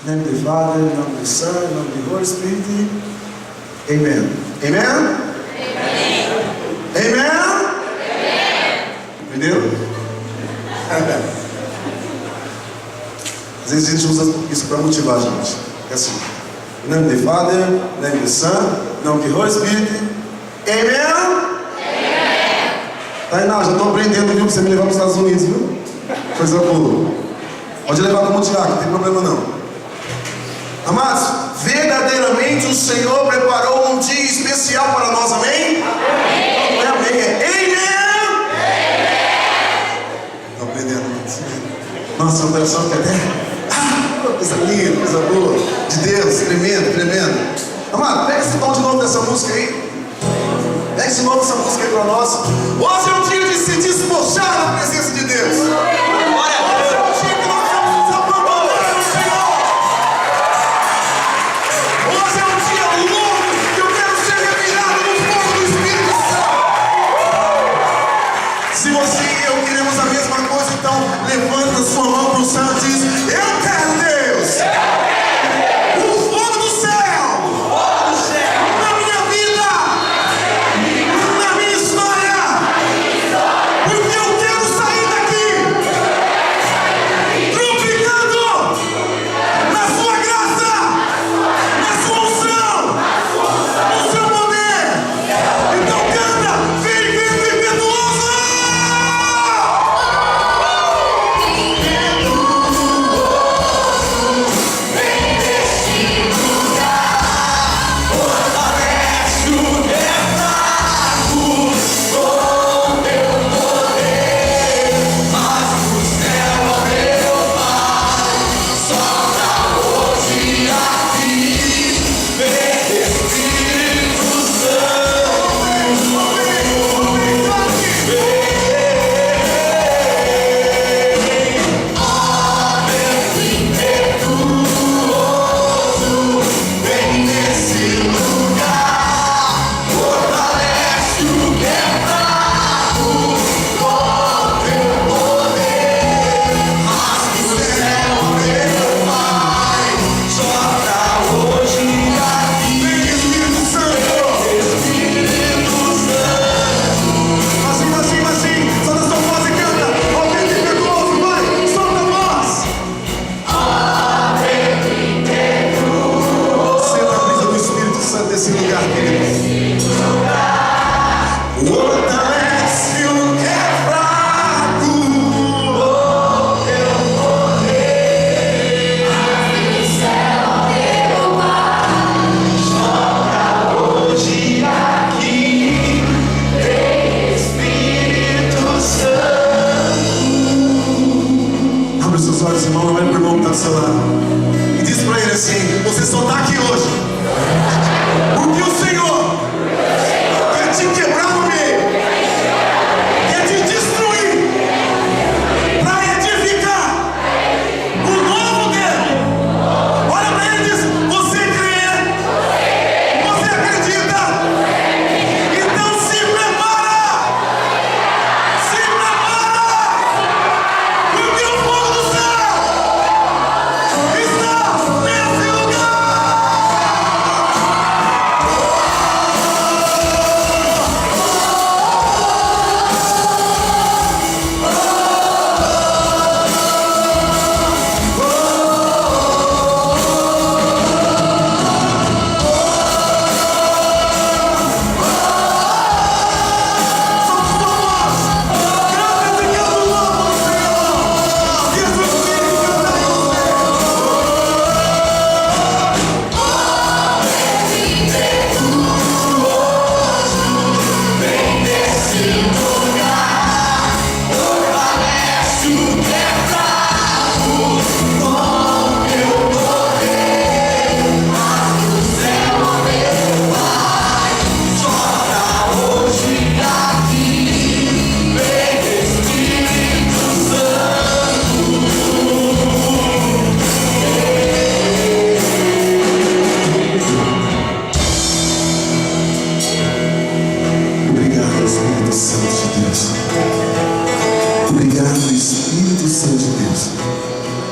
Em nome do Father, em nome do Son, em nome do Holy Spirit. Amen. Amen? Amen? Amen? Entendeu? Às vezes a gente usa isso para motivar a gente. É assim. Em nome do Father, em nome do Son, em nome do Holy Spirit. Amen? Tainá, já estou aprendendo, viu? Pra você me levar para os Estados Unidos, viu? Coisa boa. Pode levar como diácono, não tem problema não. Amados, verdadeiramente o Senhor preparou um dia especial para nós, amém? Amém. Não é amém, é amen. Estou aprendendo isso. Nossa, o coração fica até. Coisa linda, coisa boa. De Deus, tremendo, tremendo. Amado, pega esse tom de novo dessa música aí. Pega de novo essa música aí para nós. Hoje é o dia de se despojar na presença de Deus. Hoje é o dia que nós vamos nos abandonar no Senhor. Hoje é um dia louco que eu quero ser revirado no fogo do Espírito Santo. Se você e eu queremos a mesma coisa, então levanta sua mão para o céu e diz: eu quero Deus. O fogo do céu. Na minha vida. Na minha história. Porque eu quero sair daqui truplicando na sua graça, na sua unção, no seu poder. Então canta, vem, vem, impetuoso!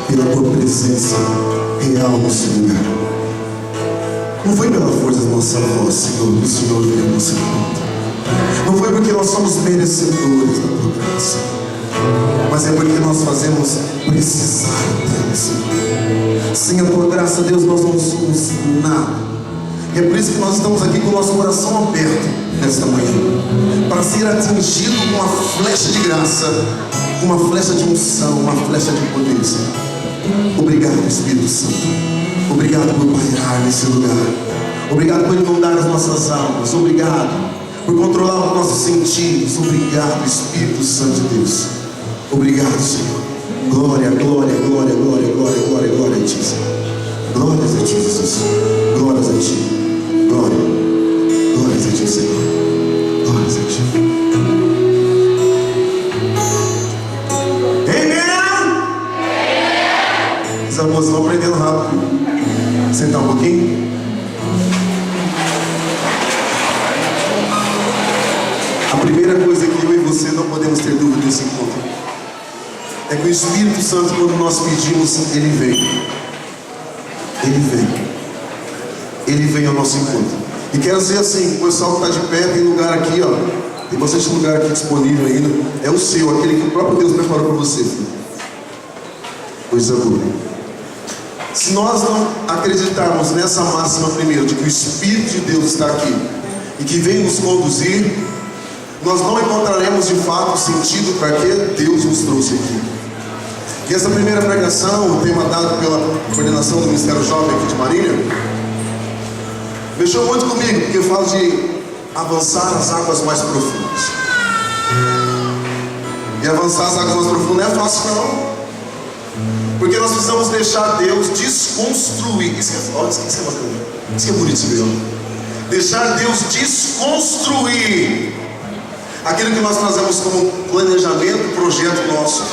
pela tua presença real nesse lugar. Não foi pela força da nossa voz, Senhor, que o Senhor veio ao nosso encontro. Não foi porque nós somos merecedores da tua graça, mas é porque nós fazemos precisar dela, Senhor. Sem a tua graça, Deus, nós não somos nada. E é por isso que nós estamos aqui com o nosso coração aberto nesta manhã, para ser atingido com uma flecha de graça, com uma flecha de unção, uma flecha de poder, Senhor. Obrigado, Espírito Santo. Obrigado por pairar nesse lugar. Obrigado por inundar as nossas almas. Obrigado por controlar os nossos sentidos. Obrigado, Espírito Santo de Deus. Obrigado, Senhor. Glória, glória, glória, glória, glória, glória, glória a Ti, Senhor. Glórias a Ti, Jesus. Glórias a Ti. Glória. Glórias a Ti, Senhor. Glórias a Ti. As moças vão aprendendo rápido. Sentar um pouquinho. A primeira coisa que eu e você não podemos ter dúvida nesse encontro é que o Espírito Santo, quando nós pedimos, Ele vem. Ele vem. Ele vem ao nosso encontro. E quero dizer assim, o pessoal que está de pé, tem lugar aqui, ó. Tem bastante lugar aqui disponível ainda. É o seu, aquele que o próprio Deus preparou para você, filho. Coisa boa. Se nós não acreditarmos nessa máxima primeiro, de que o Espírito de Deus está aqui e que vem nos conduzir, nós não encontraremos de fato o sentido para que Deus nos trouxe aqui. E essa primeira pregação, o tema dado pela coordenação do Ministério Jovem aqui de Marília, mexeu muito comigo, porque eu falo de avançar as águas mais profundas. E avançar as águas mais profundas não é fácil, não. Porque nós precisamos deixar Deus desconstruir. Isso é bacana. Isso que é bonito, meu. Deixar Deus desconstruir aquilo que nós trazemos como planejamento, projeto nosso.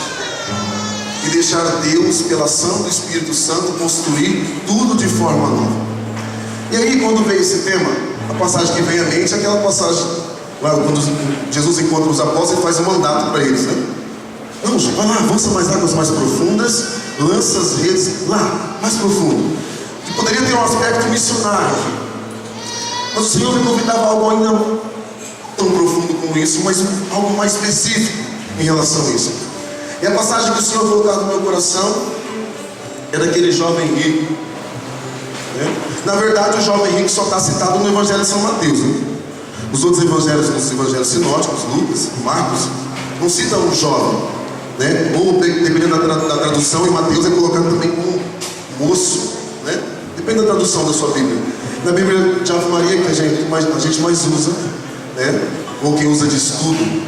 E deixar Deus, pela ação do Espírito Santo, construir tudo de forma nova. E aí, quando veio esse tema, a passagem que vem à mente é aquela passagem lá, quando Jesus encontra os apóstolos e faz um mandato para eles, né? Vamos, vai lá, avança mais águas mais profundas, lança as redes lá, mais profundo. Que poderia ter um aspecto missionário, mas o Senhor me convidava a algo ainda não tão profundo como isso, mas algo mais específico em relação a isso. E a passagem que o Senhor colocou no meu coração é daquele jovem rico, né? Na verdade, o jovem rico só está citado no Evangelho de São Mateus, né? Os outros evangelhos, os evangelhos sinóticos, Lucas, Marcos, não citam o jovem, né? Ou dependendo da tradução, em Mateus é colocado também como moço, né? Depende da tradução da sua Bíblia. Na Bíblia de Ave Maria, que a gente mais usa, né? Ou quem usa de estudo,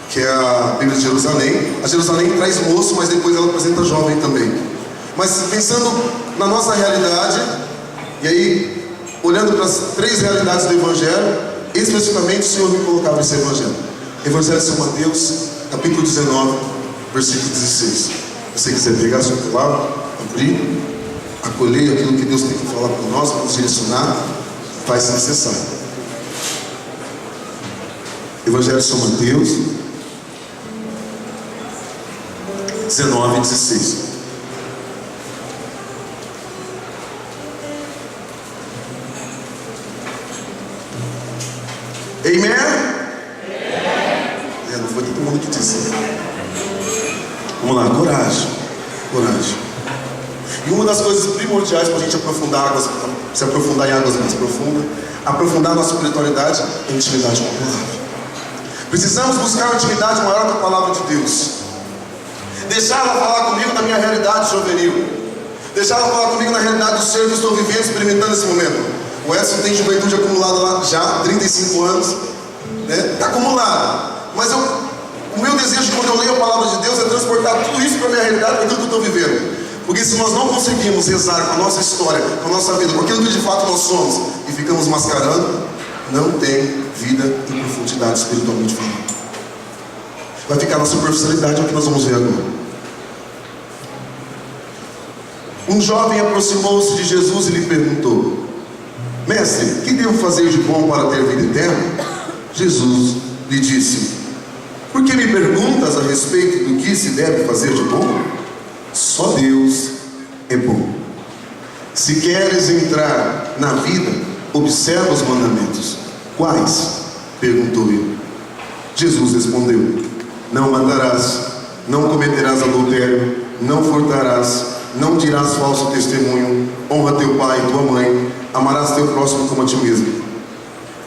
que é a Bíblia de Jerusalém. A Jerusalém traz moço, mas depois ela apresenta jovem também. Mas pensando na nossa realidade, e aí olhando para as três realidades do Evangelho, especificamente o Senhor me colocava nesse Evangelho. Evangelho de São Mateus, capítulo 19, versículo 16. Se você quiser pegar seu celular, abrir, acolher aquilo que Deus tem que falar por nós, para nos direcionar, faz necessário. Evangelho de São Mateus 19, 16. Amém? Não foi todo mundo que disse. Vamos lá, coragem. Coragem. E uma das coisas primordiais para a gente se aprofundar em águas mais profundas, aprofundar a nossa espiritualidade, é a intimidade com a palavra. Precisamos buscar uma intimidade maior com a palavra de Deus. Deixar ela falar comigo na minha realidade juvenil. Deixar ela falar comigo na realidade do ser que eu estou vivendo, experimentando nesse momento. O Edson tem juventude acumulada lá já, 35 anos, né? Está acumulado. Mas o meu desejo quando eu leio a palavra de Deus é transportar tudo isso para a minha realidade, para aquilo que eu estou vivendo. Porque se nós não conseguimos rezar com a nossa história, com a nossa vida, com aquilo que de fato nós somos, e ficamos mascarando, não tem vida em profundidade espiritualmente falando. Vai ficar na superficialidade, é o que nós vamos ver agora. Um jovem aproximou-se de Jesus e lhe perguntou: Mestre, que devo fazer de bom para ter vida eterna? Jesus lhe disse: Por que me perguntas a respeito do que se deve fazer de bom? Só Deus é bom. Se queres entrar na vida, observa os mandamentos. Quais? Perguntou ele. Jesus respondeu: não matarás, não cometerás adultério, não furtarás, não dirás falso testemunho, honra teu pai e tua mãe, amarás teu próximo como a ti mesmo.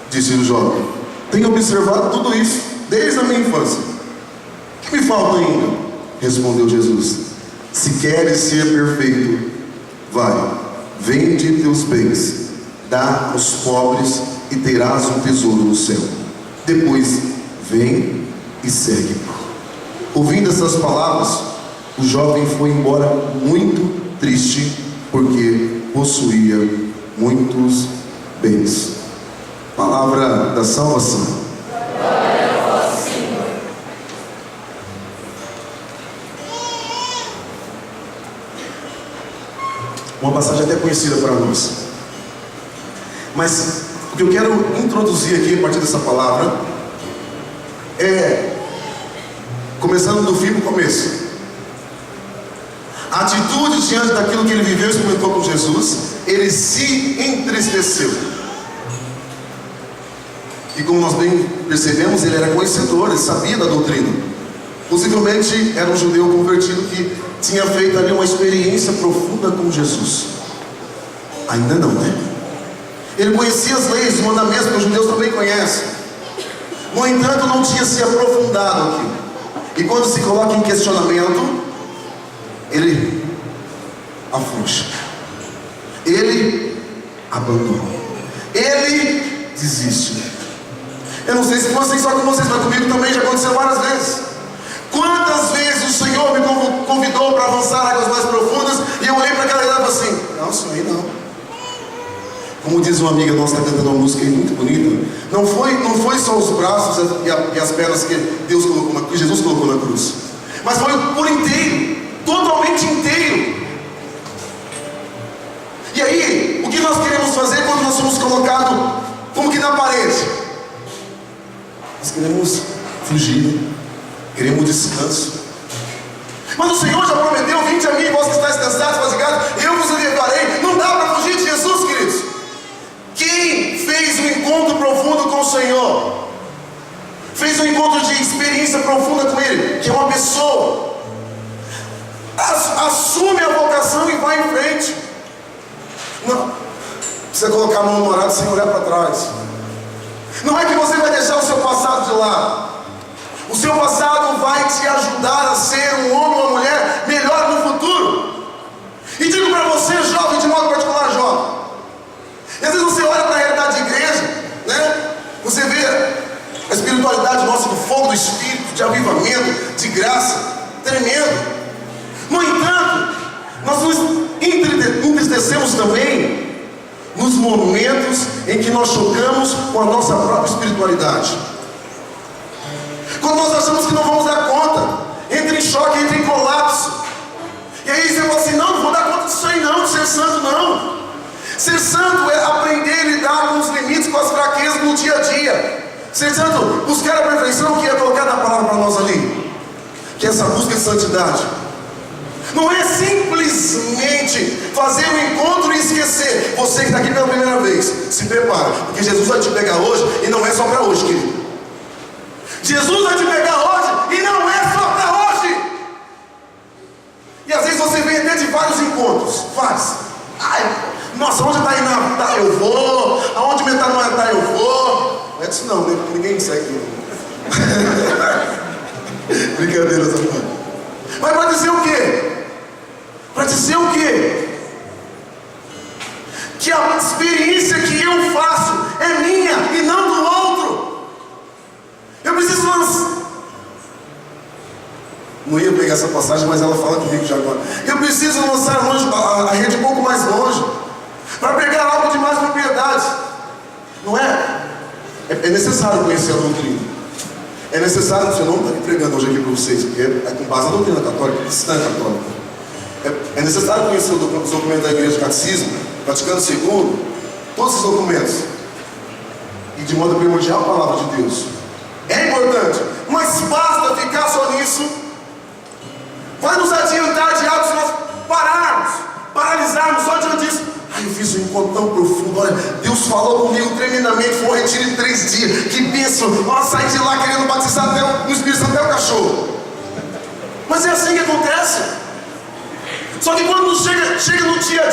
Disse o jovem: tenho observado tudo isso desde a minha infância. O que me falta ainda? Respondeu Jesus: se queres ser perfeito, vai, vende teus bens, dá aos pobres e terás um tesouro no céu. Depois vem e segue-me. Ouvindo essas palavras, o jovem foi embora muito triste, porque possuía muitos bens. Palavra da salvação. Glória a vós, Senhor. Uma passagem até conhecida para nós. Mas o que eu quero introduzir aqui a partir dessa palavra é, começando do fim para o começo, a atitude diante daquilo que ele viveu e experimentou com Jesus. Ele se entristeceu. E como nós bem percebemos, ele era conhecedor, ele sabia da doutrina. Possivelmente era um judeu convertido que tinha feito ali uma experiência profunda com Jesus. Ainda não, né? Ele conhecia as leis, os mandamentos que os judeus também conhecem. No entanto, não tinha se aprofundado aqui. E quando se coloca em questionamento, ele afrouxa, ele abandona, ele desiste. Eu não sei se vocês, só com vocês, mas comigo também já aconteceu várias vezes. Quantas vezes o Senhor me convidou para avançar águas mais profundas, e eu olhei para aquela e falava assim: não, isso aí não. Como diz uma amiga nossa, está cantando uma música aí muito bonita, não foi só os braços e as pernas que Deus colocou, que Jesus colocou na cruz, mas foi por inteiro, totalmente inteiro. E aí, o que nós queremos fazer quando nós somos colocados como que na parede? Nós queremos fugir, queremos descanso. Mas o Senhor já prometeu: vinde a mim, vós que estáis cansados, fatigados, eu vos levarei. Não dá para fugir de Jesus, queridos. Quem fez um encontro profundo com o Senhor, fez um encontro de experiência profunda com Ele, que é uma pessoa, assume a vocação e vai em frente. Não precisa colocar a mão no arado sem olhar para trás. Não é que você vai deixar o seu passado de lado. O seu passado vai te ajudar a ser um homem ou uma mulher melhor no futuro. E digo para você, jovem, de modo particular, jovem, e às vezes você olha para a realidade de igreja, né? Você vê a espiritualidade nossa, do fogo do Espírito, de avivamento, de graça, tremendo. No entanto, nós nos entristecemos também nos momentos em que nós chocamos com a nossa própria espiritualidade. Quando nós achamos que não vamos dar conta, entra em choque, entra em colapso. E aí você fala assim: não vou dar conta disso aí não, de ser santo não. Ser santo é aprender a lidar com os limites, com as fraquezas no dia a dia. Ser santo, buscar a perfeição, que é colocar na palavra para nós ali, que é essa busca de santidade. Não é simplesmente fazer um encontro e esquecer. Você que está aqui pela primeira vez, se prepara, porque Jesus vai te pegar hoje, e não é só para hoje, querido. Jesus vai te pegar hoje, e não é só para hoje. E às vezes você vem até de vários encontros. Ai, nossa, onde está indo? Tá, eu vou. Aonde metade não está, eu vou. Não é disso não, né? Porque ninguém me segue. Brincadeira, Samuel. Mas para dizer o quê? Para dizer o quê? Que a experiência que eu faço é minha e não do outro. Eu preciso lançar. Não ia pegar essa passagem, mas ela fala comigo já agora. Eu preciso lançar longe, a rede um pouco mais longe, para pegar algo de mais propriedade. Não é? É necessário conhecer a doutrina. É necessário, você não está entregando hoje aqui para vocês, porque é com base na doutrina católica, cristã católica. É necessário conhecer os documentos da Igreja, Catecismo, Vaticano II, todos esses documentos. E de modo primordial a palavra de Deus. É importante, mas basta ficar só nisso. Vai nos adiantar de atos que nós um encontro tão profundo. Olha, Deus falou comigo tremendamente. Foi um retiro de 3 dias. Que bênção. Nossa, saí de lá querendo batizar no Espírito Santo até o cachorro. Mas é assim que acontece. Só que quando chega no dia a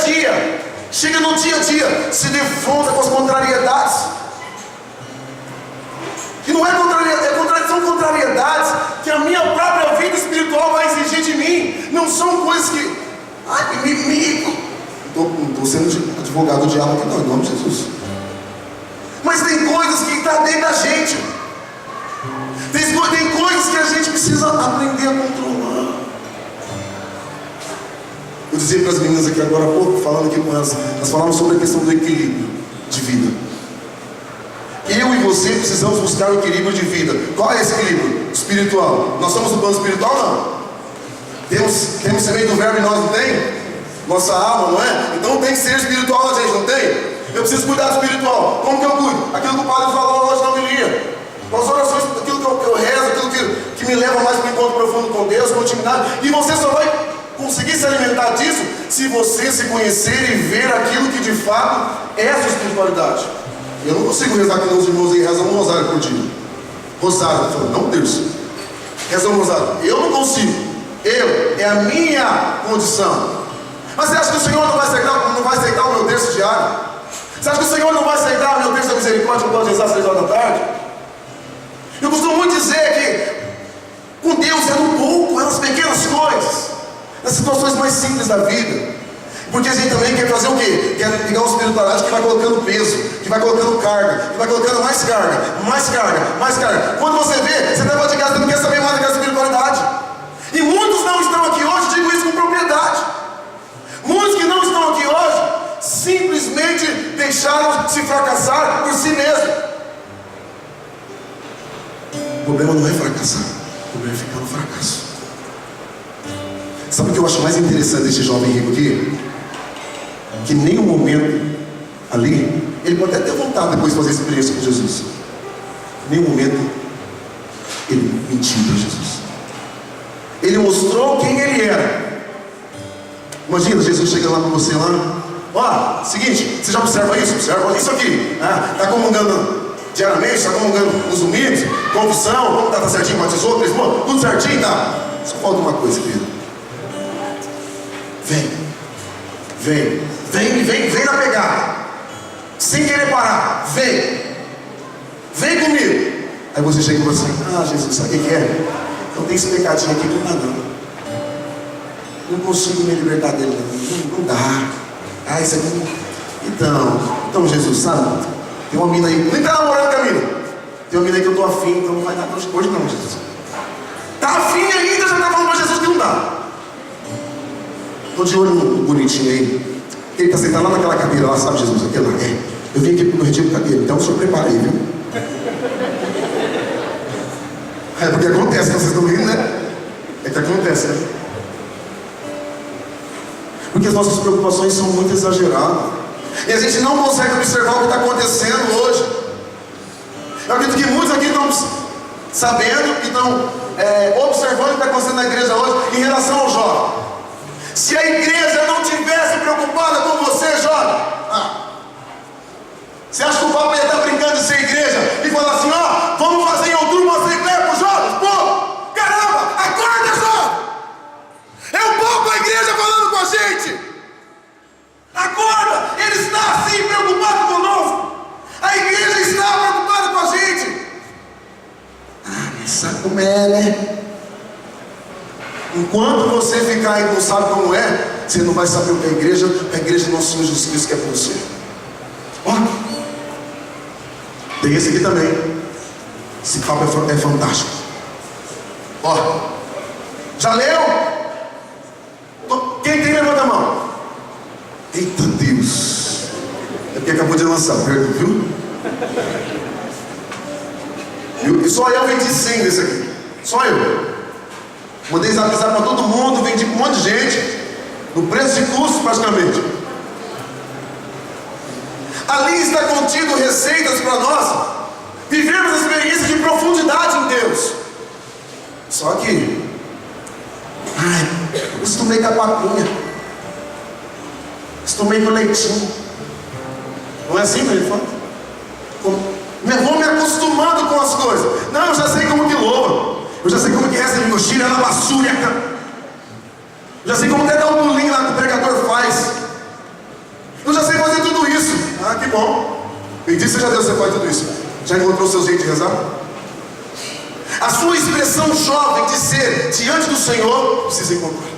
dia, se defronta com as contrariedades. Que não é contrariedade, são contrariedades que a minha própria vida espiritual vai exigir de mim. Não são coisas que... Não estou sendo advogado do diabo aqui não, em nome de Jesus. Mas tem coisas que estão dentro da gente. Tem coisas que a gente precisa aprender a controlar. Eu dizia para as meninas aqui agora há pouco, falando aqui com elas, nós falamos sobre a questão do equilíbrio de vida. Eu e você precisamos buscar o equilíbrio de vida. Qual é esse equilíbrio? Espiritual. Nós somos do plano espiritual, não? Temos semente do verbo e nós não tem? Nossa alma, não é? Então tem que ser espiritual a gente, não tem? Eu preciso cuidar do espiritual. Como que eu cuido? Aquilo que o padre falou hoje na homilia. Com as orações, aquilo que eu rezo, aquilo que me leva mais para o encontro profundo com Deus, com intimidade. E você só vai conseguir se alimentar disso se você se conhecer e ver aquilo que de fato é a sua espiritualidade. Eu não consigo rezar que os irmãos aí rezam um rosário por dia. Rosário, não Deus. Rezam um rosário. Eu não consigo. É a minha condição. Mas você acha que o Senhor não vai aceitar o meu terço diário? Você acha que o Senhor não vai aceitar o meu terço da misericórdia quando eu rezar às 3 horas da tarde? Eu costumo muito dizer que com Deus é no pouco, é nas pequenas coisas, nas situações mais simples da vida. Porque a gente também quer fazer o quê? Quer ligar uma espiritualidade que vai colocando peso, que vai colocando carga, que vai colocando mais carga, mais carga, mais carga. Quando você vê, você está de casa, você não quer saber mais daquela espiritualidade. E muitos não estão aqui hoje, digo isso com propriedade. Muitos que não estão aqui hoje, simplesmente deixaram se fracassar por si mesmo. O problema não é fracassar, o problema é ficar no fracasso. Sabe o que eu acho mais interessante desse jovem rico aqui? Que em nenhum momento ali, ele pode até ter vontade depois de fazer essa experiência com Jesus. Em nenhum momento ele mentiu para Jesus. Ele mostrou quem ele era. Imagina Jesus chegando lá para você lá. Ó, seguinte, você já observa isso? Observa isso aqui. Está comungando diariamente, está comungando nos domingos, confissão, como tá certinho, batizou, crismou, tudo certinho, tá? Só falta uma coisa, querido. Vem na pegada. Sem querer parar. Vem comigo. Aí você chega e fala assim: Jesus, sabe o que é? Então tem esse pecadinho aqui que não dá não. Não consigo me libertar dele não dá. Isso aqui não... Então Jesus, sabe? Tem uma mina aí, nem tá namorando Camila. Tem uma mina aí que eu tô afim, então não vai dar hoje não, Jesus. Tá afim ainda, já tá falando pra Jesus que não dá. Tô de olho no bonitinho aí. Ele tá sentado lá naquela cadeira lá, sabe, Jesus? Aquele lá. Eu vim aqui pro meu retiro de cadeira, então o senhor prepara aí, viu? É porque acontece, vocês estão rindo, né? É que acontece, né? Porque as nossas preocupações são muito exageradas. E a gente não consegue observar o que está acontecendo hoje. Eu acredito que muitos aqui estão sabendo, que estão observando o que está acontecendo na igreja hoje em relação ao jovem. Se a igreja não tivesse preocupada com você, jovem, você acha que o Papa ia estar brincando de ser igreja e falar assim: vamos fazer em outubro uma assembleia para os jovens? Pô, caramba, acorda, jovem! É o Papa, a igreja falando com a gente! Acorda! Ele está assim preocupado conosco! A igreja está preocupada com a gente! Sabe como é, né? Enquanto você ficar aí e não sabe como é, você não vai saber o que é a igreja do nosso Senhor Jesus Cristo quer para você. Tem esse aqui também. Esse papo é fantástico. Já leu? Quem tem, levanta a mão. Eita Deus. É porque acabou de lançar, viu? E só eu vendi 100 desse aqui. Só eu. Mandei zap para todo mundo, vendi para um monte de gente, no preço de custo praticamente. Ali está contido receitas para nós vivermos a experiência de profundidade em Deus. Só que eu estou meio com a papinha, estou meio com leitinho. Não é assim que ele fala? Vou me acostumando com as coisas. Não, eu já sei como que louva. Eu já sei como que reza no Chile, na basura. Eu já sei como até dar um pulinho lá que o pregador faz. Eu já sei fazer tudo isso. Ah, que bom. Bendito seja Deus, você faz tudo isso. Já encontrou o seu jeito de rezar? A sua expressão jovem de ser diante do Senhor precisa encontrar.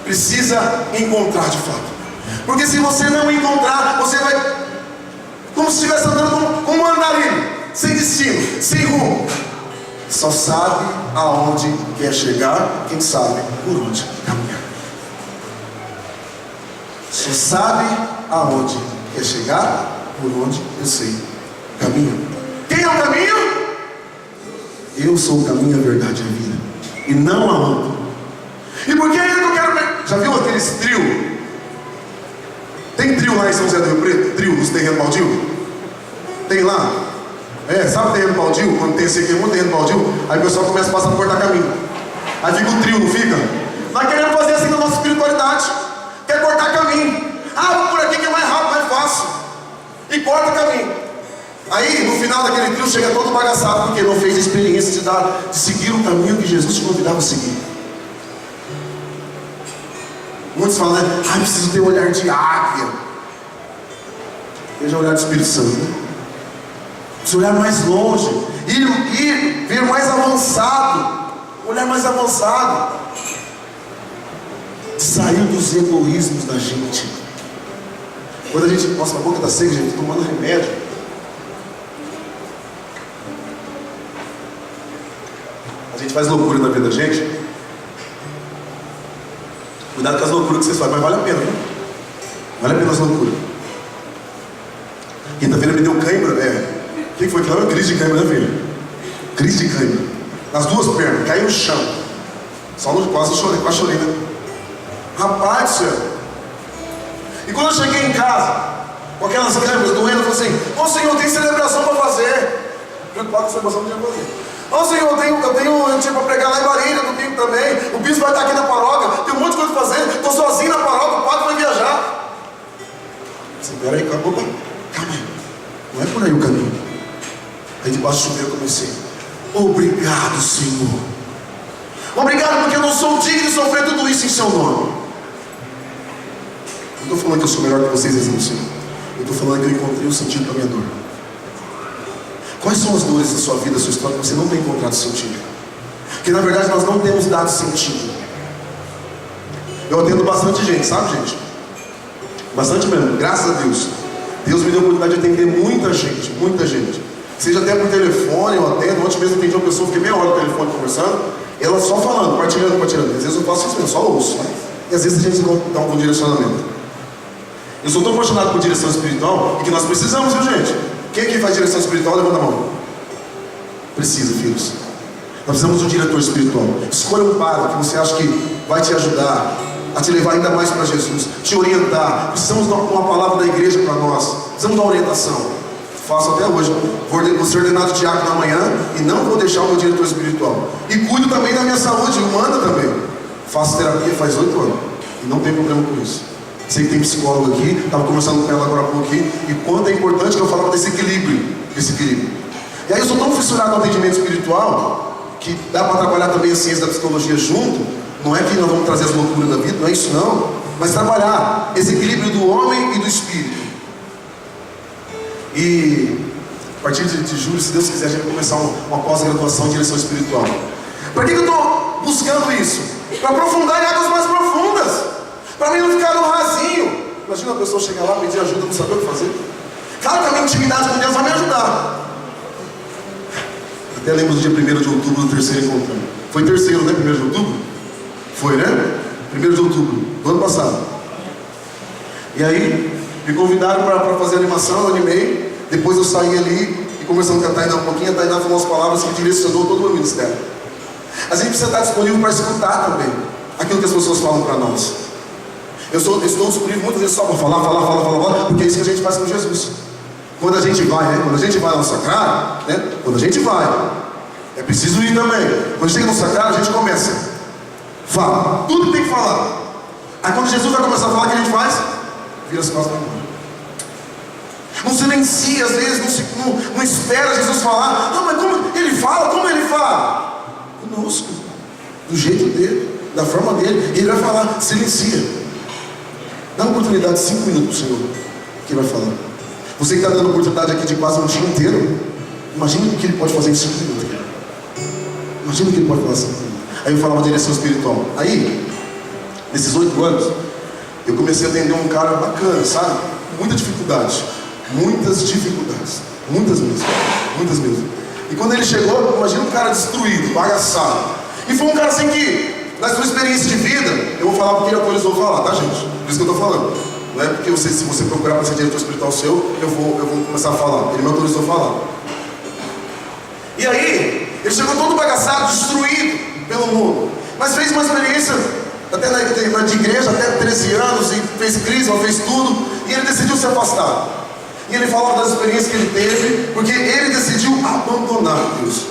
Precisa encontrar de fato. Porque se você não encontrar, você vai como se estivesse andando como um andarilho, sem destino, sem rumo. Só sabe aonde quer chegar quem sabe por onde caminhar. Só sabe aonde quer chegar por onde eu sei caminho. Quem é o caminho? Eu sou o caminho, a verdade e a vida, e não há outro. E por que ainda que eu quero... Já viu aqueles trio? Tem trio lá em São José do Rio Preto? Trio nos terrenos baldio? Tem lá? Sabe o terreno baldio? Quando tem esse aqui, um terreno baldio, aí o pessoal começa a passar por cortar caminho. Aí fica o trio, não fica? Nós queremos fazer assim na nossa espiritualidade. Quer cortar caminho. Ah, vou por aqui que é mais rápido, mais fácil. E corta caminho. Aí, no final daquele trio, chega todo bagaçado, porque não fez a experiência de seguir o caminho que Jesus te convidava a seguir. Muitos falam, né? Ah, preciso ter um olhar de águia. Veja o olhar do Espírito Santo, né? Preciso olhar mais longe, ir ver mais avançado, olhar mais avançado, sair dos egoísmos da gente. Quando a gente, nossa, a boca está seca, gente, tomando remédio. A gente faz loucura na vida da gente. Cuidado com as loucuras que vocês fazem, mas vale a pena, viu? Vale a pena as loucuras. Quinta-feira me deu cãibra, O que foi? Claro, crise de cãibra, né, filho? Crise de cãibra. Nas duas pernas, caiu no chão. Só no quase chorei, quase chorei, né? Rapaz do céu. E quando eu cheguei em casa, com aquelas câimbras doendo, eu falei assim: ô Senhor, tem celebração para fazer. Preocupado com a celebração, não tinha fazer. Ô Senhor, eu tinha para pregar lá em Marília, domingo também. O bispo vai estar aqui na paróquia, tem um monte de coisa para fazer. Estou sozinho na paróquia, o padre vai viajar. Assim, peraí, calma aí. Não é por aí o caminho. Aí debaixo do chuveiro eu comecei: obrigado, Senhor. Obrigado porque eu não sou digno de sofrer tudo isso em seu nome. Não estou falando que eu sou melhor que vocês, exemplo, Senhor. Eu estou falando que eu encontrei o sentido da minha dor. Quais são as dores da sua vida, da sua história, que você não tem encontrado sentido? Porque na verdade nós não temos dado sentido. Eu atendo bastante gente, sabe, gente? Bastante mesmo, graças a Deus. Deus me deu a oportunidade de atender muita gente, muita gente. Seja até por telefone, eu atendo. Ontem mesmo atendi uma pessoa, fiquei meia hora no telefone conversando, ela só falando, partilhando. Às vezes eu faço isso mesmo, só ouço, né? E às vezes a gente dá um direcionamento. Eu sou tão apaixonado por direção espiritual e que nós precisamos, viu, gente? Quem aqui faz direção espiritual, levanta a mão. Precisa, filhos. Nós precisamos de um diretor espiritual. Escolha um padre que você acha que vai te ajudar a te levar ainda mais para Jesus, te orientar. Precisamos de uma palavra da igreja para nós. Precisamos de uma orientação. Faço até hoje. Vou ser ordenado diácono amanhã e não vou deixar o meu diretor espiritual. E cuido também da minha saúde humana também. Faço terapia faz 8 anos e não tem problema com isso. Sei que tem psicólogo aqui, estava conversando com ela agora há pouco aqui, e quanto é importante que eu falava desse equilíbrio. E aí eu sou tão fissurado no atendimento espiritual que dá para trabalhar também a ciência da psicologia junto. Não é que nós vamos trazer as loucuras da vida, não é isso não, mas trabalhar esse equilíbrio do homem e do espírito. E a partir de julho, se Deus quiser, a gente vai começar uma pós-graduação em direção espiritual. Para que eu estou buscando isso? Para aprofundar em águas mais profundas, para mim não ficar no rasinho. Imagina a pessoa chegar lá, pedir ajuda, não saber o que fazer. Claro que a minha intimidade com Deus vai me ajudar. Até lembro do dia 1º de outubro do terceiro encontro. Foi terceiro, né? 1º de outubro? Foi, né? 1º de outubro do ano passado. E aí me convidaram para fazer a animação, eu animei. Depois eu saí ali e conversando com a Tainá um pouquinho. A Tainá falou umas palavras que direcionou todo o meu ministério. A gente precisa estar disponível para escutar também aquilo que as pessoas falam para nós. Eu estou disponível muitas vezes só para falar, porque é isso que a gente faz com Jesus. Quando a gente vai, né? Quando a gente vai no sacrário, né? Quando a gente vai, é preciso ir também. Quando chega no sacrário, a gente começa. Fala, tudo que tem que falar. Aí quando Jesus vai começar a falar, o que a gente faz? Vira as costas para embora. Não silencia, às vezes, não espera Jesus falar. Não, mas como ele fala? Como ele fala? Conosco, do jeito dele, da forma dele. Ele vai falar, silencia. Dá uma oportunidade de 5 minutos para o Senhor, que ele vai falar. Você que está dando oportunidade aqui de quase um dia inteiro, imagina o que ele pode fazer em 5 minutos. Imagina o que ele pode fazer. Aí eu falava direção espiritual. Aí, nesses 8 anos, eu comecei a atender um cara bacana, sabe? Muita dificuldade. Muitas dificuldades. Muitas mesmo. E quando ele chegou, imagina um cara destruído, bagaçado. E foi um cara assim que, na sua experiência de vida, eu vou falar porque ele autorizou falar, tá, gente? Por isso que eu estou falando. Não é porque se você procurar para ser diretor espiritual seu, eu vou começar a falar. Ele me autorizou a falar. E aí, ele chegou todo bagaçado, destruído pelo mundo. Mas fez uma experiência, até de igreja, até 13 anos, e fez crise, fez tudo. E ele decidiu se afastar. E ele falava das experiências que ele teve, porque ele decidiu abandonar Deus.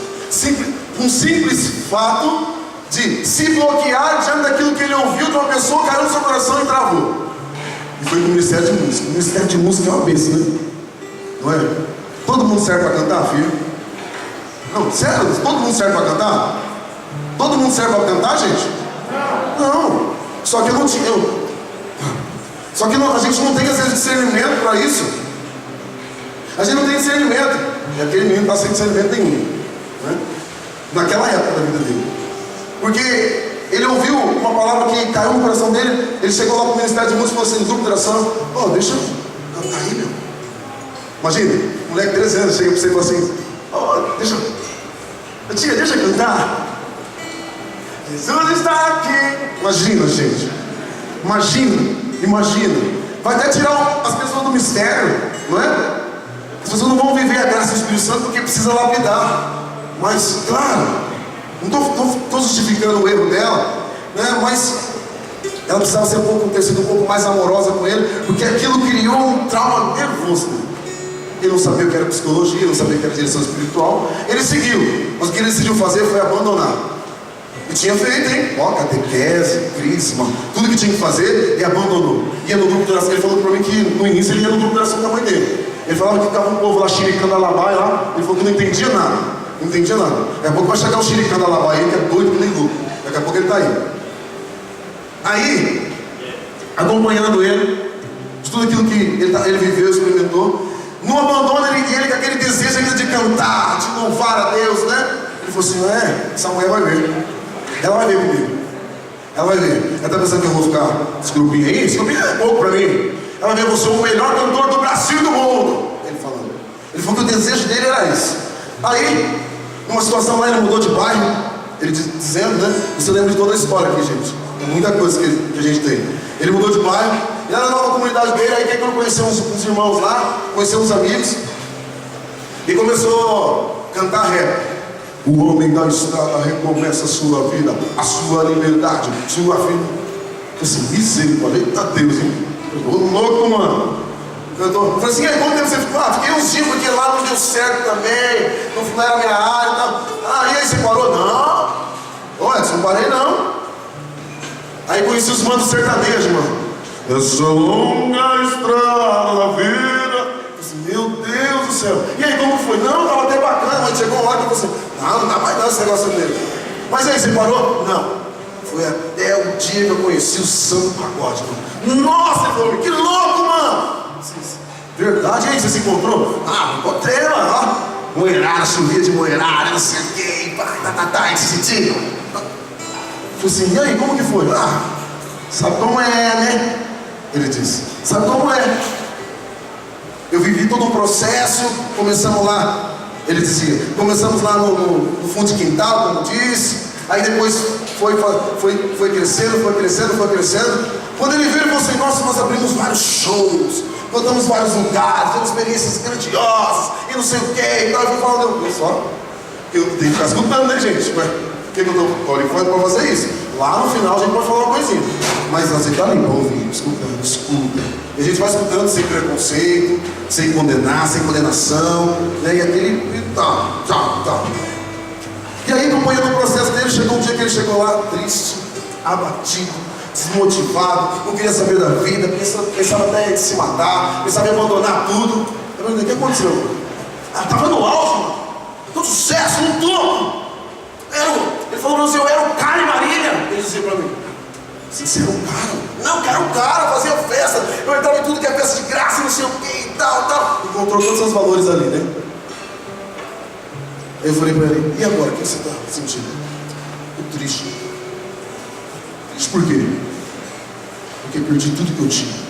Um simples fato de se bloquear diante daquilo que ele ouviu de uma pessoa, caiu no seu coração e travou. E foi para o Ministério de Música. O Ministério de Música é uma bênção, né? Não é? Todo mundo serve para cantar, filho? Não, sério? Todo mundo serve para cantar? Todo mundo serve para cantar, gente? Não. Só que eu não tinha. Só que a gente não tem às vezes discernimento para isso. A gente não tem discernimento. E aquele menino está sem discernimento nenhum, né? Naquela época da vida dele. Porque ele ouviu uma palavra que caiu no coração dele. Ele chegou lá para o Ministério de Música e falou assim, no grupo de oração: oh, deixa eu cantar aí, meu. Imagina, um moleque de 13 anos chega para você e fala assim: oh, tia, deixa eu cantar. Jesus está aqui. Imagina, gente. Imagina. Vai até tirar as pessoas do mistério, não é? As pessoas não vão viver a graça do Espírito Santo porque precisa lapidar. Mas, claro, não estou justificando o erro dela, né? Mas ela precisava ter sido um pouco mais amorosa com ele, porque aquilo criou um trauma nervoso. Ele não sabia o que era psicologia, não sabia o que era direção espiritual. Ele seguiu, mas o que ele decidiu fazer foi abandonar. E tinha feito, hein? Ó, catequese, crisma, tudo que tinha que fazer, e abandonou. Ia no grupo de oração. Ele falou para mim que no início ele ia no grupo de oração com a mãe dele. Ele falava que ficava um povo lá xiricando a labai lá. Ele falou que não entendia nada. Daqui a pouco vai chegar o xiricando a labai aí, que é doido que nem louco. Daqui a pouco ele está aí. Aí, acompanhando ele, de tudo aquilo que ele viveu, experimentou, não abandona ele com aquele desejo ainda de cantar, de louvar a Deus, né? Ele falou assim: essa mulher vai ver. Ela vai ver comigo. Ela vai ver. Ela está pensando que eu vou ficar esse grupinho aí? Esse grupinho é pouco para mim. Ela vai ver, eu sou o melhor cantor do Brasil e do mundo. Ele falando. Ele falou que o desejo dele era esse. Aí, numa situação lá, ele mudou de bairro. Ele dizendo, né? Você lembra de toda a história aqui, gente. Tem muita coisa que a gente tem. Ele mudou de bairro. E lá na nova comunidade dele, aí quem conheceu uns irmãos lá, conheceu uns amigos. E começou a cantar rap. O homem da estrada recomeça a sua vida, a sua liberdade, sua vida. Eu disse, misericórdia, eita Deus, hein? Eu tô louco, mano. Eu falei assim: aí quanto tempo você ficou? Fiquei uns dias, porque lá não deu certo também, não era a minha área e tal. E aí você parou? Não. Olha, não parei não. Aí conheci os manos sertanejos, mano. Essa longa estrada da vida. Meu Deus do céu. E aí, como foi? Não, estava até bacana, mas chegou uma hora que você: não dá mais não esse negócio dele. Mas aí, você parou? Não. Foi até o dia que eu conheci o Santo Pagode, mano. Nossa, ele falou: que louco, mano. Verdade, e aí, você se encontrou? Encontrei, mano. Moerada, chovia de moerada, não sei o que, esse. Falei assim: e aí, como que foi? Sabe como é, né? Ele disse: sabe como é? Eu vivi todo um processo, começamos lá, ele dizia, começamos lá no fundo de quintal, como disse, aí depois foi crescendo. Quando ele veio, ele falou assim: nossa, nós abrimos vários shows, cantamos vários lugares, temos experiências grandiosas, e não sei o que, e tal. Eu fui falando, pessoal, eu tenho que ficar escutando, né, gente? Mas por que eu estou qualificando para fazer isso? Lá no final a gente pode falar uma coisinha, mas você está ali para ouvir, escuta. E a gente vai escutando sem preconceito, sem condenar, sem condenação, né? E aquele tal. E aí, acompanhando o processo dele, chegou um dia que ele chegou lá triste, abatido, desmotivado, não queria saber da vida, pensava até em se matar, pensava em abandonar tudo. O que aconteceu? Estava no auge, mano. Todo sucesso, no topo. Ele falou para você, eu era o cara em Marília. Ele dizia para mim, você era um cara? Não, eu era um cara, fazia festa. Eu entrava em tudo que é festa de graça, não sei o que e tal. Encontrou todos os valores ali, né? Aí eu falei para ele, e agora, o que você está sentindo? Tô triste. Triste por quê? Porque perdi tudo que eu tinha.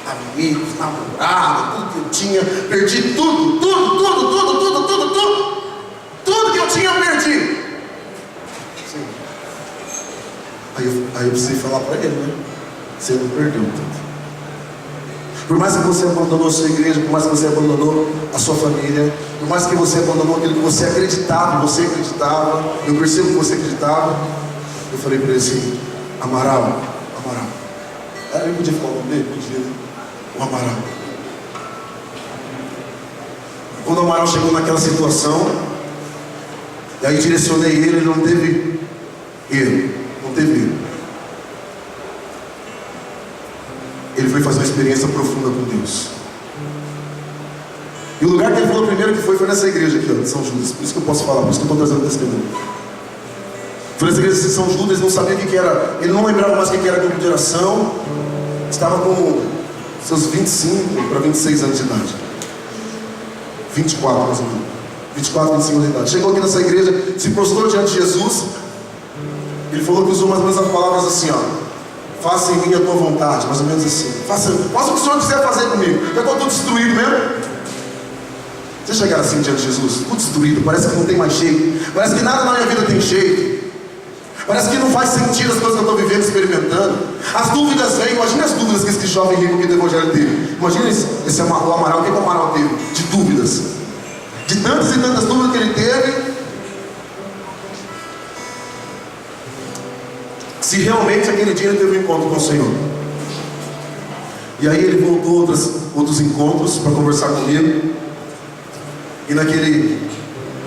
Amigos, namorada, tudo que eu tinha, perdi tudo que eu tinha, eu perdi. Sim. Aí eu precisei falar para ele, né? Você não perdeu tudo. Por mais que você abandonou a sua igreja, por mais que você abandonou a sua família, por mais que você abandonou aquilo que você acreditava, eu percebo que você acreditava. Eu falei para ele assim, Amaral. Aí ele podia falar o nome dele? Podia, né? O Amaral. Quando o Amaral chegou naquela situação, e aí direcionei ele não teve erro. Ele foi fazer uma experiência profunda com Deus. E o lugar que ele falou primeiro que foi nessa igreja aqui, ó, de São Judas. Por isso que eu posso falar, por isso que eu estou trazendo testemunho. Foi nessa igreja de São Judas, ele não sabia o que era, ele não lembrava mais o que era grupo de oração. Estava com seus 25 para 26 anos de idade. 24 mais ou menos. 24, 25 anos de idade. Chegou aqui nessa igreja, se prostrou diante de Jesus. Ele falou que usou mais ou menos as palavras assim, ó. Faça em mim a tua vontade, mais ou menos assim. Faça o que o Senhor quiser fazer comigo. Já estou tudo destruído mesmo. Você chegar assim diante de Jesus, tudo destruído, parece que não tem mais jeito. Parece que nada na minha vida tem jeito. Parece que não faz sentido as coisas que eu estou vivendo, experimentando. As dúvidas vêm, imagina as dúvidas que esse jovem rico aqui do Evangelho teve. Imagina esse Amaral, o que o Amaral teve? De dúvidas. De tantas e tantas dúvidas que ele teve. Se realmente aquele dia ele teve um encontro com o Senhor. E aí ele voltou outros encontros para conversar comigo. E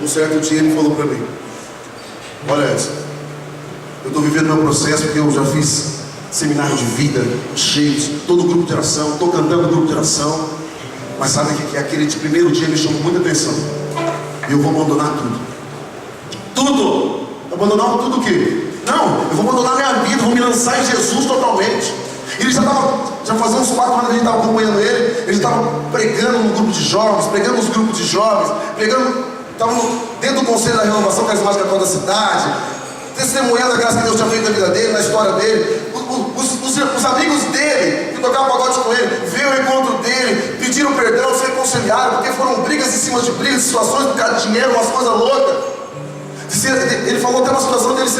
um certo dia ele falou para mim, olha Edson, eu estou vivendo meu processo porque eu já fiz seminário de vida, cheios, todo grupo de oração, estou cantando grupo de oração, mas sabe que aquele primeiro dia me chamou muita atenção. E eu vou abandonar tudo. Tudo! Abandonar tudo o quê? Não, eu vou abandonar minha vida, vou me lançar em Jesus totalmente. Ele já fazia uns 4 anos que a gente estava acompanhando ele estava pregando no grupo de jovens, pregando nos grupos de jovens, estava dentro do conselho da renovação carismática toda a cidade, testemunhando a graça que Deus tinha feito na vida dele, na história dele. Os amigos dele, que tocavam pagode com ele, veio ao encontro dele, pediram perdão, se reconciliaram, porque foram brigas em cima de brigas, situações por causa de dinheiro, umas coisas loucas. Ele falou até uma situação dele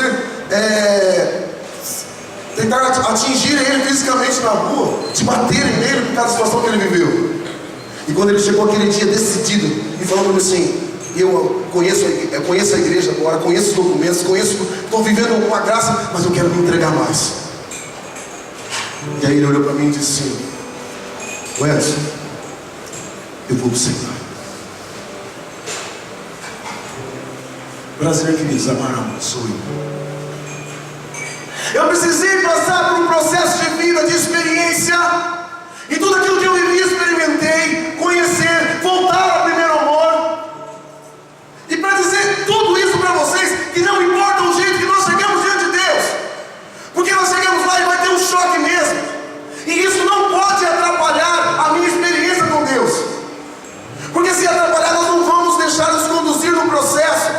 tentar atingir ele fisicamente na rua, de baterem nele por causa da situação que ele viveu. E quando ele chegou aquele dia decidido e falou para mim assim, eu conheço a igreja agora, conheço os documentos, estou vivendo uma graça, mas eu quero me entregar mais. E aí ele olhou para mim e disse assim, Edson, eu vou para o Senhor. Prazer, queridos, Amaral, sou eu. Eu precisei passar por um processo de vida, de experiência, e tudo aquilo que eu vivi, experimentei, conhecer, voltar ao primeiro amor. E para dizer tudo isso para vocês, que não importa o jeito que nós chegamos diante de Deus, porque nós chegamos lá e vai ter um choque mesmo, e isso não pode atrapalhar a minha experiência com Deus, porque se atrapalhar nós não vamos deixar nos conduzir no processo.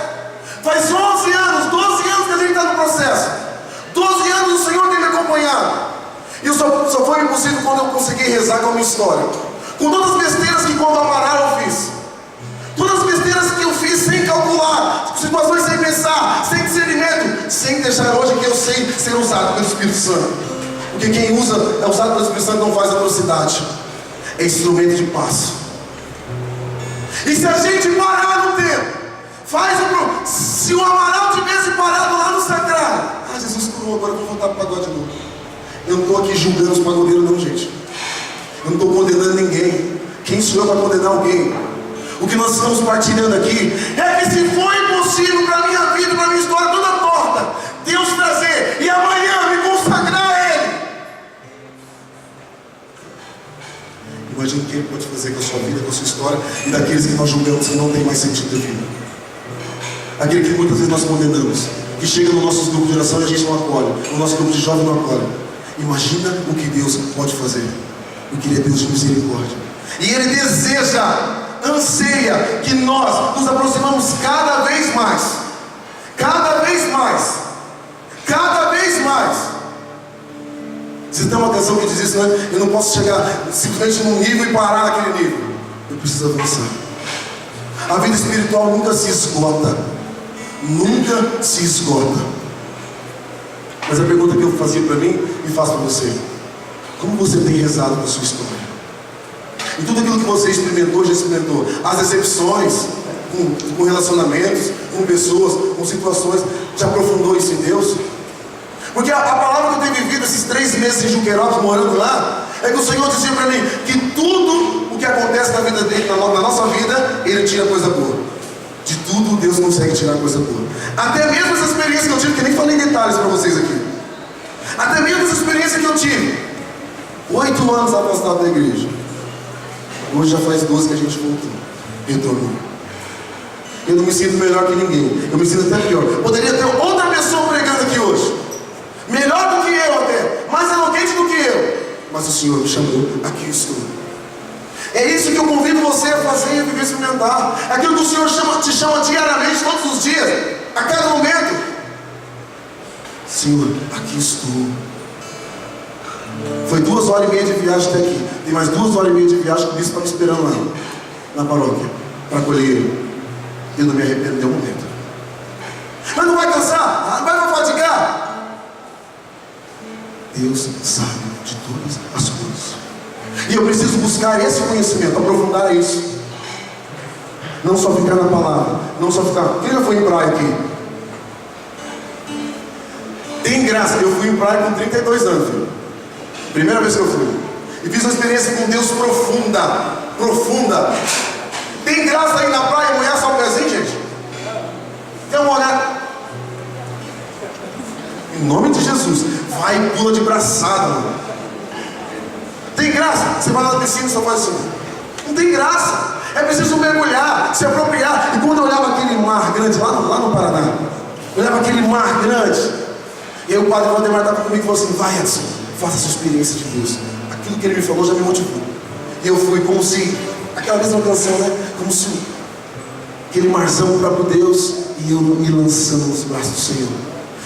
Faz 11 anos, 12 anos que a gente está no processo, 12 anos o Senhor tem me acompanhado, e só foi impossível quando eu consegui rezar com a minha história, com todas as besteiras que quando Amaral eu fiz, todas as besteiras que eu fiz sem calcular, situações sem pensar, sem discernimento, sem deixar hoje que eu sei ser usado pelo Espírito Santo, porque quem é usado pelo Espírito Santo não faz atrocidade, é instrumento de paz. E se a gente parar no tempo, se o Amaral tivesse parado lá no sacrário, Jesus curou, agora eu vou voltar para o pagode de novo. Eu não estou aqui julgando os pagodeiros não, gente. Eu não estou condenando ninguém. Quem sou eu para condenar alguém? O que nós estamos partilhando aqui é que se foi possível para a minha vida, para a minha história toda torta, Deus trazer e amanhã me consagrar a Ele. Imagine que Ele pode fazer com a sua vida, com a sua história, e daqueles que nós julgamos que não tem mais sentido de vida. Aquele que muitas vezes nós condenamos, que chega no nosso grupo de oração e a gente não acolhe, no nosso grupo de jovem não acolhe. Imagina o que Deus pode fazer, porque Ele é Deus de misericórdia. E Ele deseja, anseia que nós nos aproximamos cada vez mais. Cada vez mais. Cada vez mais. Você tem uma canção que diz isso, né? Eu não posso chegar simplesmente num nível e parar naquele nível. Eu preciso avançar. A vida espiritual nunca se esgota. Nunca se esgota. Mas a pergunta que eu fazia para mim e faço para você: como você tem rezado com a sua história? E tudo aquilo que você experimentou, já experimentou. As decepções, com relacionamentos, com pessoas, com situações, já aprofundou isso em Deus? Porque a palavra que eu tenho vivido esses 3 meses em Juqueirópolis, morando lá, é que o Senhor dizia para mim que tudo o que acontece na vida dele, na nossa vida, Ele tira coisa boa. De tudo Deus consegue tirar coisa boa. Até mesmo essa experiência que eu tive, que nem falei em detalhes para vocês aqui. Até mesmo essa experiência que eu tive, 8 anos afastado da igreja. Hoje já faz 12 que a gente voltou, retornou. Eu não me sinto melhor que ninguém, eu me sinto até pior. Poderia ter outra pessoa pregando aqui hoje, melhor do que eu até, mais eloquente do que eu, mas o Senhor me chamou, aqui estou. É isso que eu convido você a fazer e a viver, experimentar. É aquilo que o Senhor te chama diariamente, todos os dias, a cada momento. Senhor, aqui estou. Foi 2 horas e meia de viagem até aqui. Tem mais 2 horas e meia de viagem que o bispo está me esperando lá, na paróquia, para acolher ele. Eu não me arrependo de nenhum momento. Mas não vai cansar? Não vai fadigar? Deus sabe de todas as coisas. E eu preciso buscar esse conhecimento, aprofundar isso. Não só ficar na palavra, não só ficar. Quem já foi em praia aqui? Tem graça, eu fui em praia com 32 anos, filho. Primeira vez que eu fui. E fiz uma experiência com Deus profunda. Profunda. Tem graça aí na praia, molhar só o pezinho, gente? Tem uma olhada. Em nome de Jesus, vai e pula de braçada, mano. Tem graça? Você vai lá na piscina e só faz assim. Não tem graça. É preciso mergulhar, se apropriar. E quando eu olhava aquele mar grande, lá no Paraná, eu olhava aquele mar grande, e aí o padre Valdemar estava comigo e falou assim: vai, Edson, faça a sua experiência de Deus. Aquilo que ele me falou já me motivou. E eu fui como se, aquela mesma canção, né? Como se aquele marzão próprio Deus, e eu me lançando nos braços do Senhor,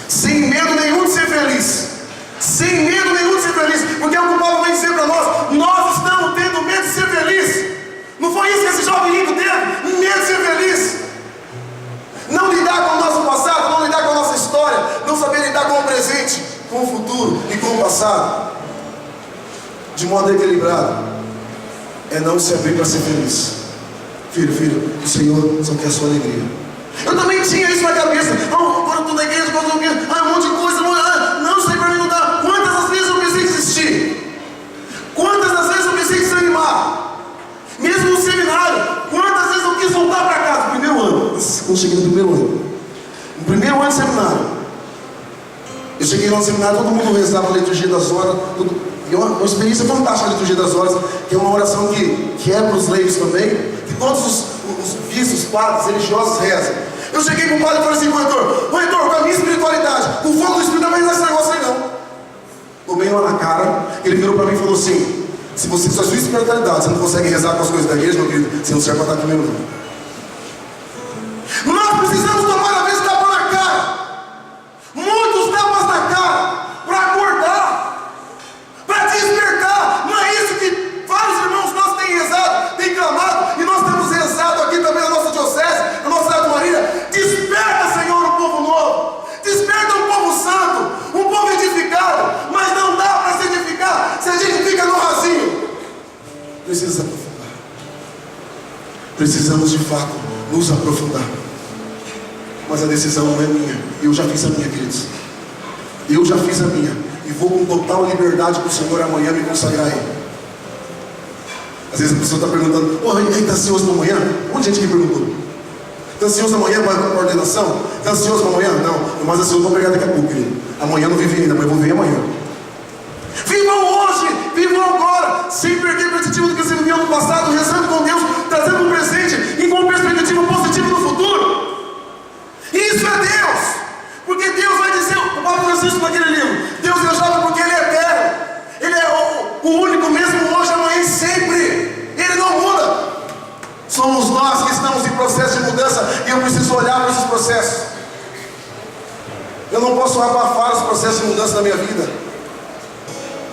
sem medo nenhum de ser feliz. Sem medo nenhum de ser feliz. Porque é o que o Paulo vai dizer para nós: nós estamos tendo medo de ser feliz. Não foi isso que esse jovem rico teve? Medo de ser feliz. Não lidar com o nosso passado, não lidar com a nossa história, não saber lidar com o presente, com o futuro e com o passado de modo equilibrado, é não se abrir para ser feliz. Filho, o Senhor só quer a sua alegria. Eu também tinha isso na cabeça. Agora eu estou na igreja, agora eu estou um monte de coisa. Não, isso aí para mim não dá. Quantas das vezes eu pensei em desistir? Quantas das vezes eu pensei em desanimar? Mesmo no seminário, quantas vezes eu quis voltar para casa? No primeiro ano, quando eu cheguei no primeiro ano. No primeiro ano de seminário, eu cheguei lá no seminário, todo mundo rezava a liturgia das horas, tudo. E uma experiência fantástica a liturgia das horas, que é uma oração que é para os leigos também, que todos os bispos, padres, religiosos rezam. Eu cheguei com o padre e falei assim: reitor, com a minha espiritualidade, com o fogo do Espírito, não vai rezar esse negócio aí não. Tomei lá na cara, ele virou para mim e falou assim: se você, com a sua espiritualidade, você não consegue rezar com as coisas da igreja, meu querido, você não serve para estar aqui mesmo não. Nós precisamos tomar a vez tapa na cara. Muitos tapas na cara, para acordar, para despertar. Não é isso que vários irmãos nossos têm rezado, têm clamado, e nós temos rezado aqui também na nossa diocese, na nossa cidade de Marília. Desperta, Senhor, um povo novo. Desperta um povo santo, um povo edificado. Mas não dá para se edificar se a gente fica no rasinho. Precisamos aprofundar. Precisamos de fato nos aprofundar. Mas a decisão não é minha. Eu já fiz a minha, queridos. Eu já fiz a minha. E vou com total liberdade para o Senhor amanhã me consagrar a Ele. Às vezes a pessoa está perguntando: está ansioso para amanhã? Um monte de gente que perguntou: está ansioso amanhã para a ordenação? Está ansioso para amanhã? Não, mas ansioso para pregar daqui a pouco, querido. Amanhã não vivi ainda, mas eu vou ver amanhã. Vivam hoje, vivam agora, sem perder a perspectiva do que você viveu no passado, rezando com Deus, trazendo um presente e com uma perspectiva positiva no futuro. E isso é Deus, porque Deus vai dizer, o Papa Francisco naquele livro, Deus é jovem porque Ele é eterno, Ele é o único mesmo hoje, amanhã e sempre, Ele não muda. Somos nós que estamos em processo de mudança e eu preciso olhar para esses processos. Eu não posso abafar os processos de mudança da minha vida.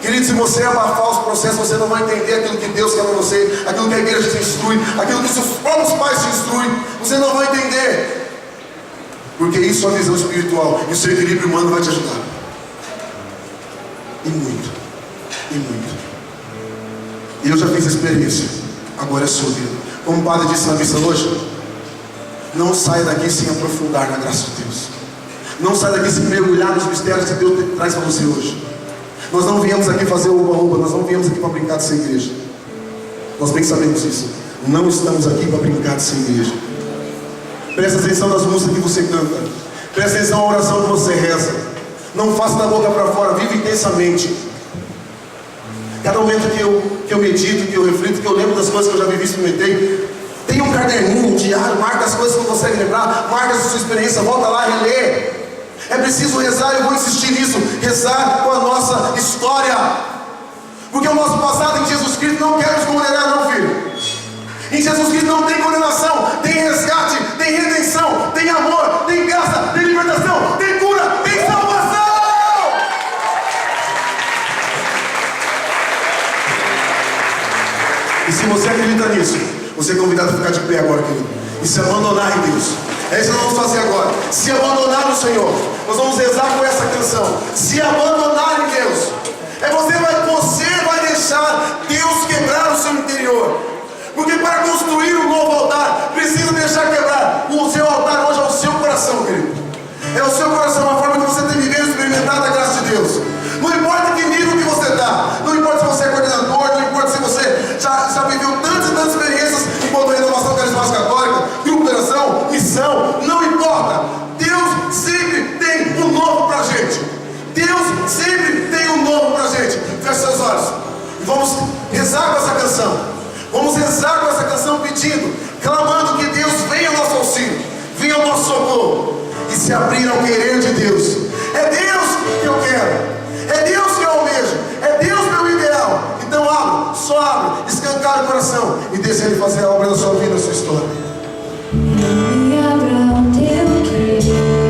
Querido, se você abafar os processos, você não vai entender aquilo que Deus quer para você, aquilo que a igreja te instrui, aquilo que seus próprios pais te instruem. Você não vai entender, porque isso é uma visão espiritual, e o seu equilíbrio humano vai te ajudar. E muito, e muito. E eu já fiz a experiência, agora é sua vida. Como o padre disse na missa hoje, não saia daqui sem aprofundar na graça de Deus. Não saia daqui sem mergulhar nos mistérios que Deus traz para você hoje. Nós não viemos aqui fazer oba-oba, nós não viemos aqui para brincar de ser igreja. Nós bem sabemos isso. Não estamos aqui para brincar de ser igreja. Presta atenção nas músicas que você canta. Presta atenção à oração que você reza. Não faça da boca para fora, vive intensamente. Cada momento que eu medito, que eu reflito, que eu lembro das coisas que eu já vivi e experimentei, tem um caderninho, um diário, marca as coisas que não consegue lembrar, marca a sua experiência, volta lá e relê. É preciso rezar, eu vou insistir nisso, rezar com a nossa história. Porque o nosso passado em Jesus Cristo não quer nos condenar não, filho. Em Jesus Cristo não tem condenação, tem resgate, tem redenção, tem amor, tem graça, tem libertação, tem cura, tem salvação. E se você acredita nisso, você é convidado a ficar de pé agora, querido, e se abandonar em Deus. É isso que nós vamos fazer agora. Se abandonar no Senhor. Nós vamos rezar com essa canção. Se abandonar em Deus. Você vai deixar Deus quebrar o seu interior. Porque para construir um novo altar, precisa deixar quebrar. O seu altar hoje é o seu coração, querido. É o seu coração, a forma que você tem vivido e experimentado a graça de Deus. Não importa que nível que você está. Não importa se você é coordenador. Não importa se você já viveu tantas e tantas experiências enquanto renovação carismática católica, grupo de oração, missão. Não importa. Deus sempre tem um novo para a gente. Deus sempre tem um novo para a gente. Feche seus olhos. E vamos rezar com essa canção. Vamos rezar com essa canção pedindo, clamando que Deus venha ao nosso auxílio, venha ao nosso socorro e se abrir ao querer de Deus. É Deus que eu quero, é Deus que eu almejo, é Deus meu ideal. Então abre, só abre, escancara o coração e deixa Ele fazer a obra da sua vida, da sua história. Me abra o teu querer.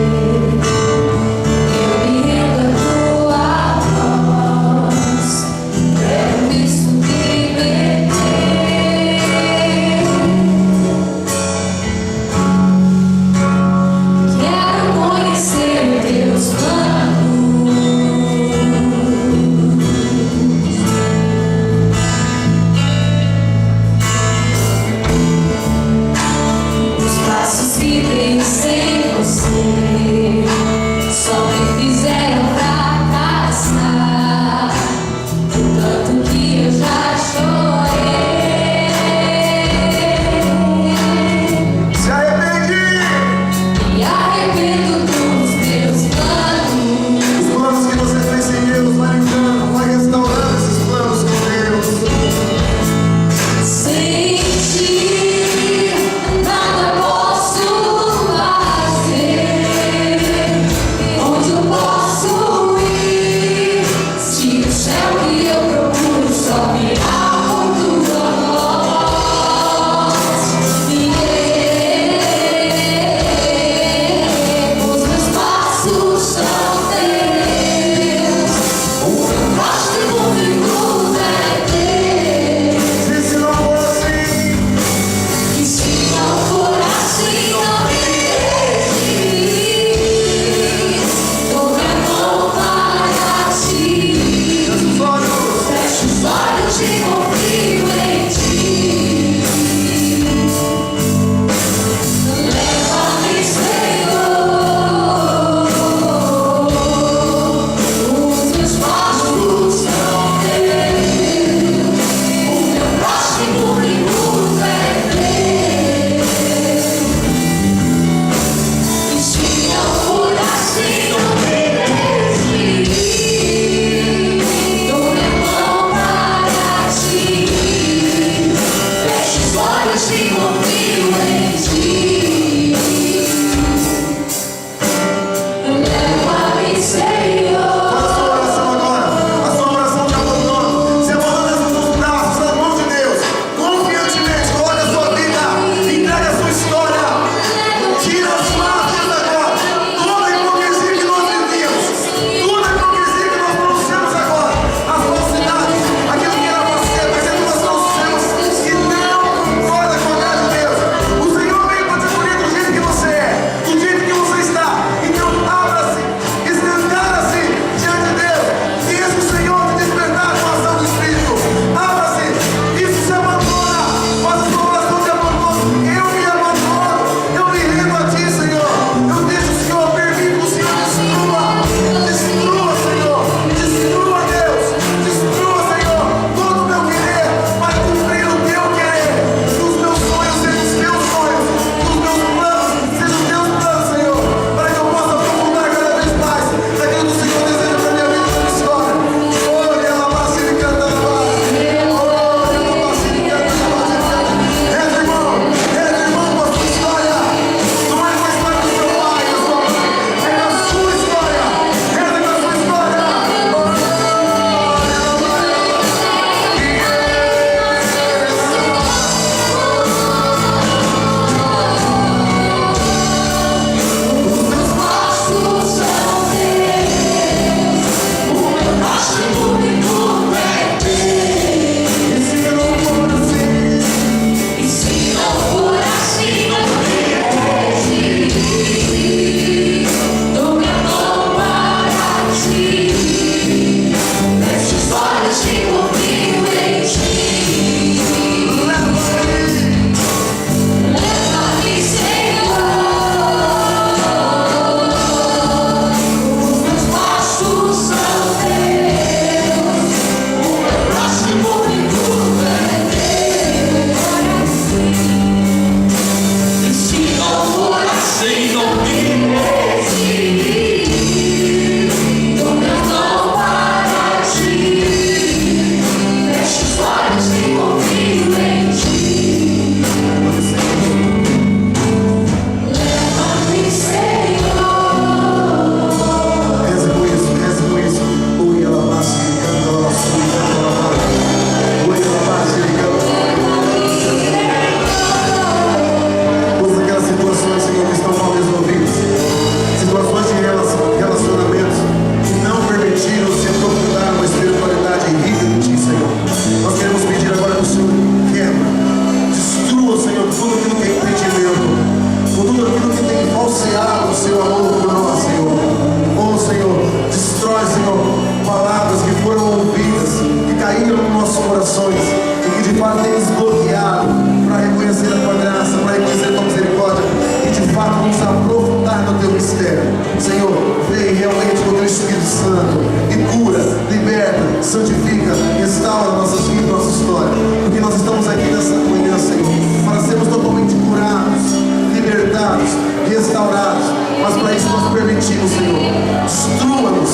corações e que de fato tem nos bloqueado para reconhecer a tua graça, para reconhecer a tua misericórdia e de fato nos aprofundar no teu mistério. Senhor, vem realmente com o teu Espírito Santo e cura, liberta, santifica, restaura nossas vidas, nossa história, porque nós estamos aqui nessa manhã, Senhor, para sermos totalmente curados, libertados, restaurados, mas para isso nós permitimos, Senhor, destrua-nos,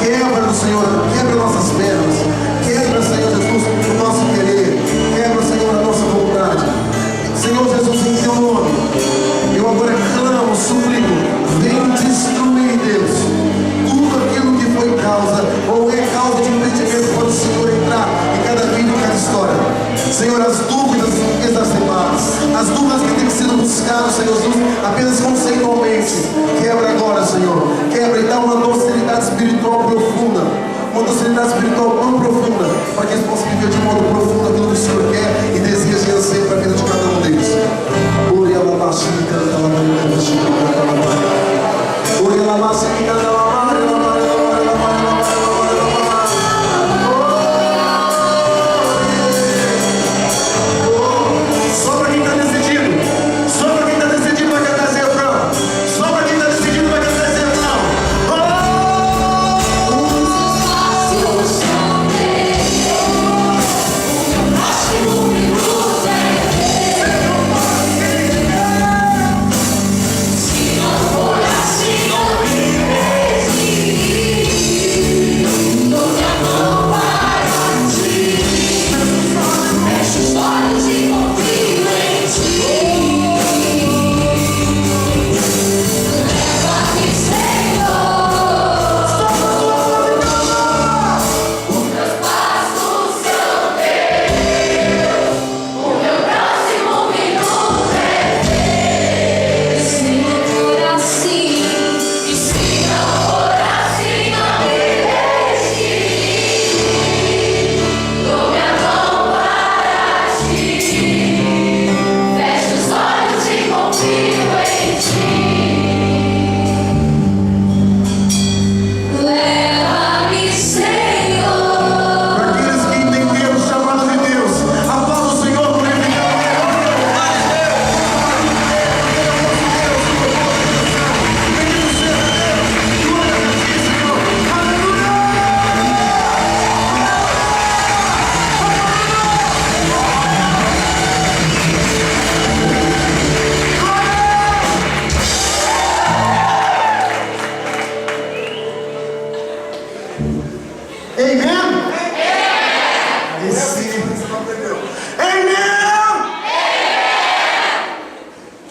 quebra-nos, Senhor, quebra nossas pernas, quebra, Senhor Jesus, o nosso querer, quebra, Senhor, a nossa vontade. Senhor Jesus, em teu nome, eu agora clamo, suplico, vem destruir, Deus, tudo aquilo que foi causa ou é causa de impedimento para o Senhor entrar em cada vida, em cada história. Senhor, as dúvidas exacerbadas, as dúvidas que têm sido buscadas, Senhor Jesus, apenas conceitualmente, quebra agora, Senhor, quebra e dá uma docilidade espiritual profunda, uma docilidade espiritual tão profunda, para que eles possam viver de modo profundo aquilo que o Senhor quer e deseja e anseia para a vida de cada um deles.